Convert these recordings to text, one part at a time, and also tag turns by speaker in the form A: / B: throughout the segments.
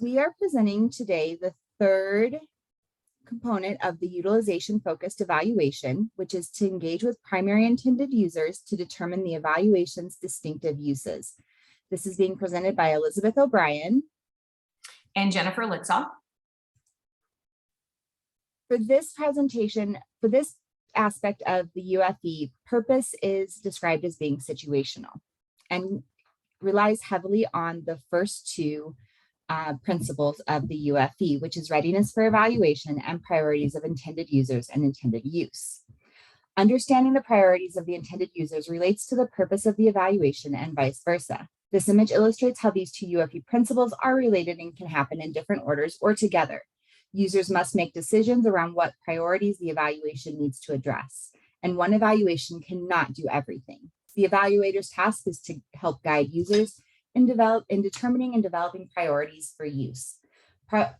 A: We are presenting today the third component of the utilization-focused evaluation, which is to engage with primary intended users to determine the evaluation's distinctive uses. This is being presented by Elisabeth O'Brien
B: and Jennifer Lietzau.
A: For this presentation, for this aspect of the UFE, purpose is described as being situational and relies heavily on the first two principles of the UFE, which is readiness for evaluation and priorities of intended users and intended use. Understanding the priorities of the intended users relates to the purpose of the evaluation and vice versa. This image illustrates how these two UFE principles are related and can happen in different orders or together. Users must make decisions around what priorities the evaluation needs to address, and one evaluation cannot do everything. The evaluator's task is to help guide users in determining and developing priorities for use.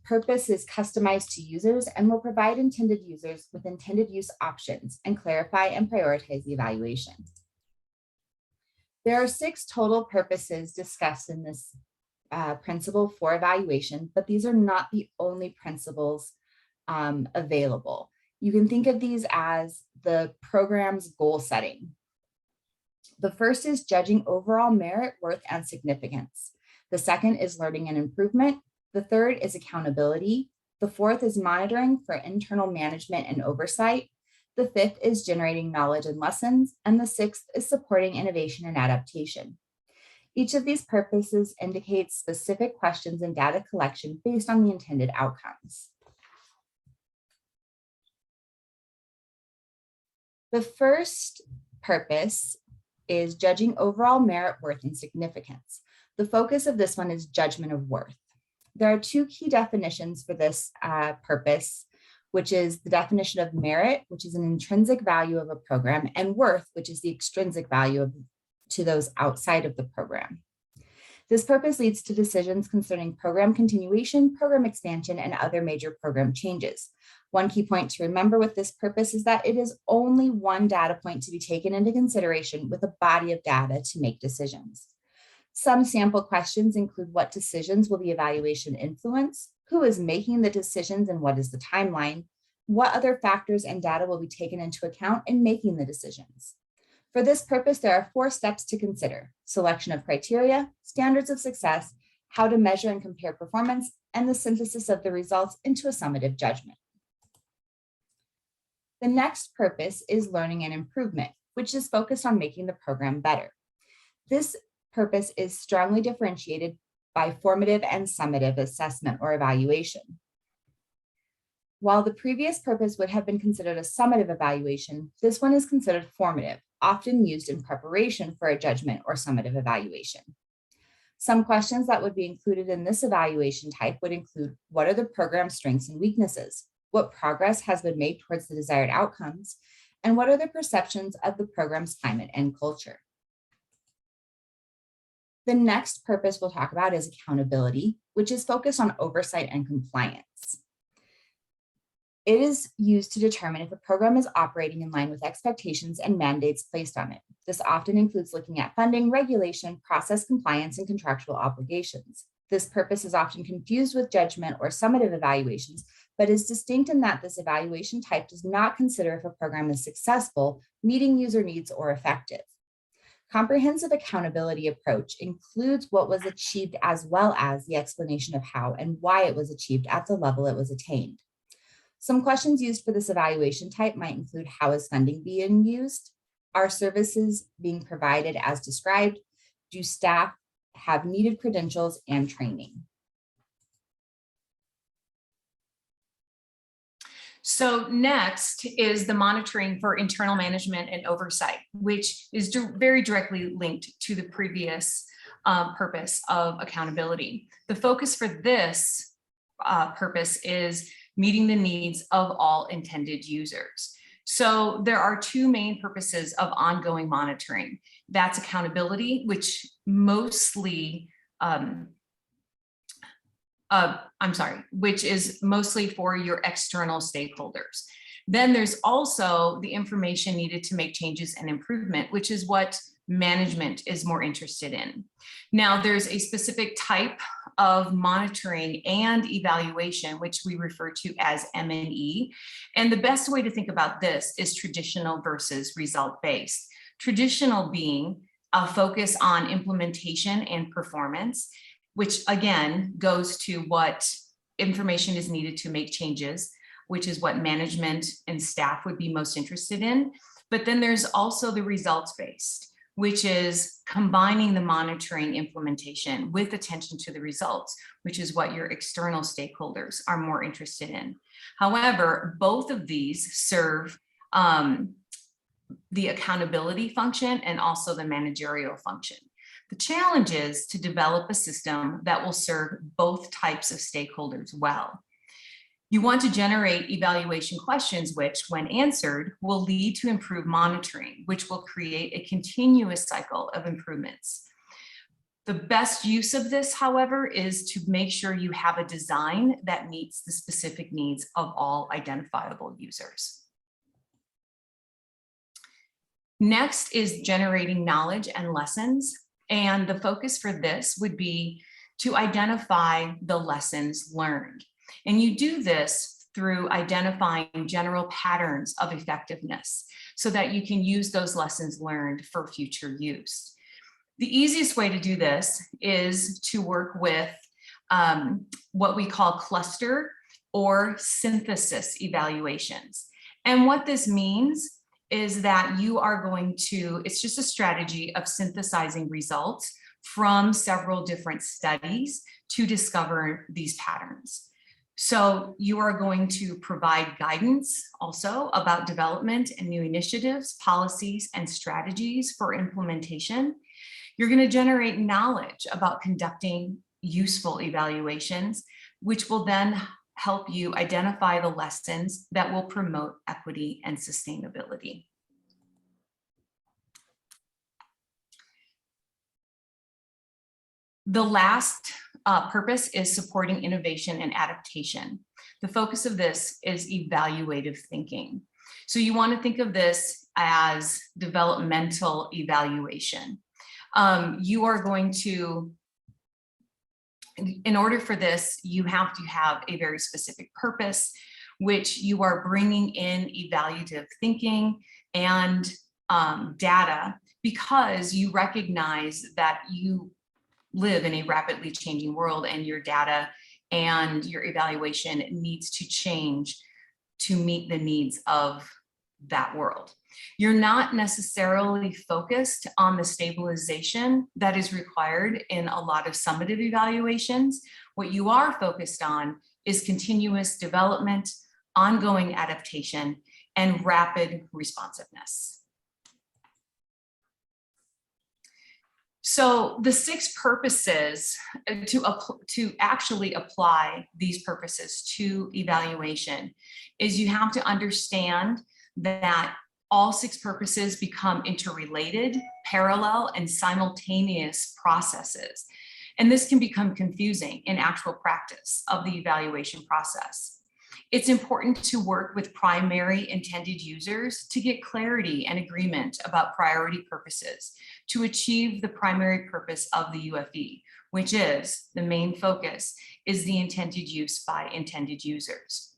A: Purpose is customized to users and will provide intended users with intended use options and clarify and prioritize the evaluation. There are 6 total purposes discussed in this principle for evaluation, but these are not the only principles available. You can think of these as the program's goal setting. The first is judging overall merit, worth, and significance. The second is learning and improvement. The third is accountability. The fourth is monitoring for internal management and oversight. The fifth is generating knowledge and lessons. And the sixth is supporting innovation and adaptation. Each of these purposes indicates specific questions and data collection based on the intended outcomes. The first purpose is judging overall merit, worth, and significance. The focus of this one is judgment of worth. There are 2 key definitions for this purpose, which is the definition of merit, which is an intrinsic value of a program, and worth, which is the extrinsic value to those outside of the program. This purpose leads to decisions concerning program continuation, program expansion, and other major program changes. One key point to remember with this purpose is that it is only one data point to be taken into consideration with a body of data to make decisions. Some sample questions include what decisions will the evaluation influence, who is making the decisions and what is the timeline, what other factors and data will be taken into account in making the decisions. For this purpose, there are 4 steps to consider: selection of criteria, standards of success, how to measure and compare performance, and the synthesis of the results into a summative judgment. The next purpose is learning and improvement, which is focused on making the program better. This purpose is strongly differentiated by formative and summative assessment or evaluation. While the previous purpose would have been considered a summative evaluation, this one is considered formative, often used in preparation for a judgment or summative evaluation. Some questions that would be included in this evaluation type would include: what are the program's strengths and weaknesses? What progress has been made towards the desired outcomes? And what are the perceptions of the program's climate and culture? The next purpose we'll talk about is accountability, which is focused on oversight and compliance. It is used to determine if a program is operating in line with expectations and mandates placed on it. This often includes looking at funding, regulation, process compliance, and contractual obligations. This purpose is often confused with judgment or summative evaluations, but is distinct in that this evaluation type does not consider if a program is successful, meeting user needs, or effective. Comprehensive accountability approach includes what was achieved as well as the explanation of how and why it was achieved at the level it was attained. Some questions used for this evaluation type might include: how is funding being used? Are services being provided as described? Do staff have needed credentials and training?
B: So next is the monitoring for internal management and oversight, which is very directly linked to the previous purpose of accountability. The focus for this purpose is meeting the needs of all intended users. So there are 2 main purposes of ongoing monitoring. That's accountability, which mostly which is mostly for your external stakeholders. Then there's also the information needed to make changes and improvement, which is what management is more interested in. Now, there's a specific type of monitoring and evaluation, which we refer to as M&E. And the best way to think about this is traditional versus result-based. Traditional being a focus on implementation and performance, which again goes to what information is needed to make changes, which is what management and staff would be most interested in. But then there's also the results-based, which is combining the monitoring implementation with attention to the results, which is what your external stakeholders are more interested in. However, both of these serve the accountability function and also the managerial function. The challenge is to develop a system that will serve both types of stakeholders well. You want to generate evaluation questions, which, when answered, will lead to improved monitoring, which will create a continuous cycle of improvements. The best use of this, however, is to make sure you have a design that meets the specific needs of all identifiable users. Next is generating knowledge and lessons. And the focus for this would be to identify the lessons learned. And you do this through identifying general patterns of effectiveness so that you can use those lessons learned for future use. The easiest way to do this is to work with what we call cluster or synthesis evaluations. And what this means is that you are going to, it's just a strategy of synthesizing results from several different studies to discover these patterns. So you are going to provide guidance also about development and new initiatives, policies, and strategies for implementation. You're going to generate knowledge about conducting useful evaluations, which will then help you identify the lessons that will promote equity and sustainability. The last purpose is supporting innovation and adaptation. The focus of this is evaluative thinking. So you want to think of this as developmental evaluation. You are going to, in order for this, you have to have a very specific purpose, which you are bringing in evaluative thinking and data, because you recognize that you live in a rapidly changing world and your data and your evaluation needs to change to meet the needs of that world. You're not necessarily focused on the stabilization that is required in a lot of summative evaluations. What you are focused on is continuous development, ongoing adaptation, and rapid responsiveness. So the 6 purposes to actually apply these purposes to evaluation is you have to understand that all 6 purposes become interrelated, parallel, and simultaneous processes. And this can become confusing in actual practice of the evaluation process. It's important to work with primary intended users to get clarity and agreement about priority purposes to achieve the primary purpose of the UFE, which is the main focus is the intended use by intended users.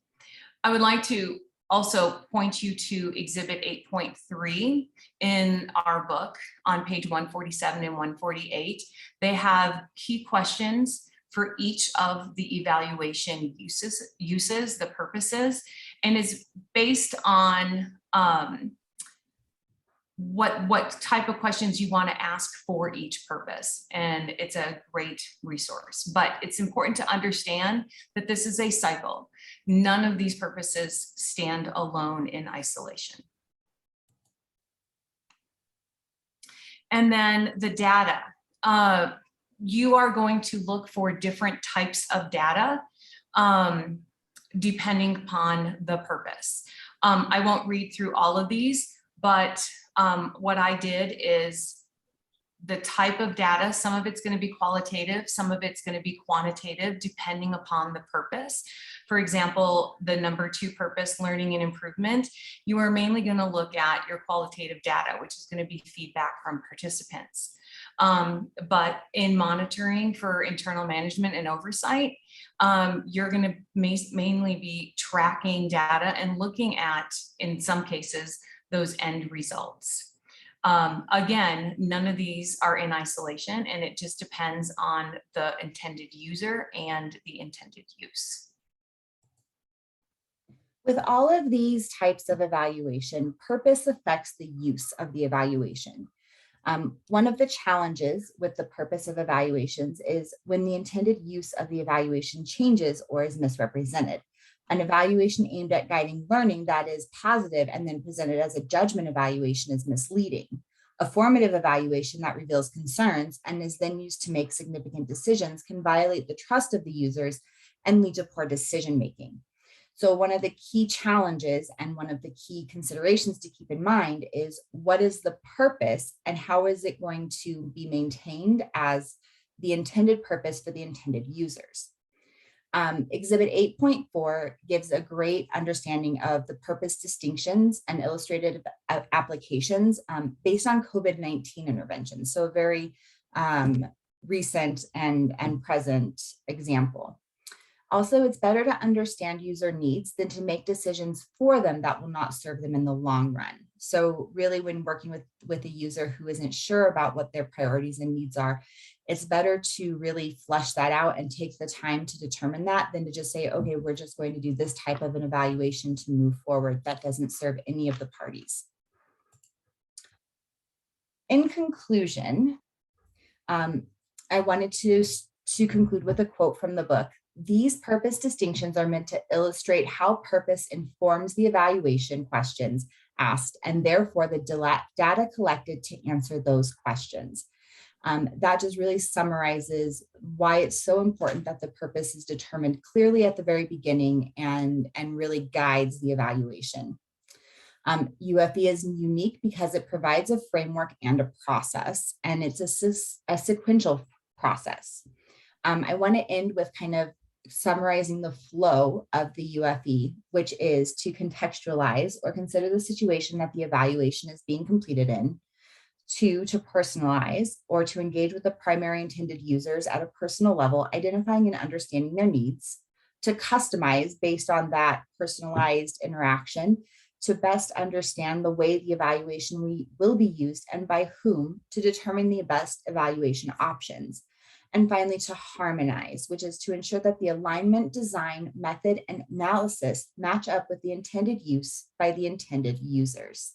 B: I would like to also point you to Exhibit 8.3 in our book on page 147 and 148. They have key questions for each of the evaluation uses, the purposes, and is based on what type of questions you want to ask for each purpose. And it's a great resource, but it's important to understand that this is a cycle. None of these purposes stand alone in isolation. And then the data. You are going to look for different types of data depending upon the purpose. I won't read through all of these, but what I did is the type of data, some of it's going to be qualitative, some of it's going to be quantitative, depending upon the purpose. For example, the number 2 purpose, learning and improvement, you are mainly going to look at your qualitative data, which is going to be feedback from participants. But in monitoring for internal management and oversight, you're going to mainly be tracking data and looking at, in some cases, those end results. Again, none of these are in isolation, and it just depends on the intended user and the intended use.
A: With all of these types of evaluation, purpose affects the use of the evaluation. One of the challenges with the purpose of evaluations is when the intended use of the evaluation changes or is misrepresented. An evaluation aimed at guiding learning that is positive and then presented as a judgment evaluation is misleading. A formative evaluation that reveals concerns and is then used to make significant decisions can violate the trust of the users and lead to poor decision making. So one of the key challenges and one of the key considerations to keep in mind is what is the purpose and how is it going to be maintained as the intended purpose for the intended users. Exhibit 8.4 gives a great understanding of the purpose distinctions and illustrated applications based on COVID-19 interventions. So a very recent and present example. Also, it's better to understand user needs than to make decisions for them that will not serve them in the long run. So really, when working with a user who isn't sure about what their priorities and needs are, it's better to really flesh that out and take the time to determine that than to just say, okay, we're just going to do this type of an evaluation to move forward. That doesn't serve any of the parties. In conclusion, I wanted to conclude with a quote from the book. These purpose distinctions are meant to illustrate how purpose informs the evaluation questions asked and therefore the data collected to answer those questions. That just really summarizes why it's so important that the purpose is determined clearly at the very beginning and really guides the evaluation. UFE is unique because it provides a framework and a process, and it's a sequential process. I want to end with kind of summarizing the flow of the UFE, which is to contextualize or consider the situation that the evaluation is being completed in. 2, to personalize or to engage with the primary intended users at a personal level, identifying and understanding their needs. To customize based on that personalized interaction to best understand the way the evaluation will be used and by whom to determine the best evaluation options. And finally, to harmonize, which is to ensure that the alignment, design, method, and analysis match up with the intended use by the intended users.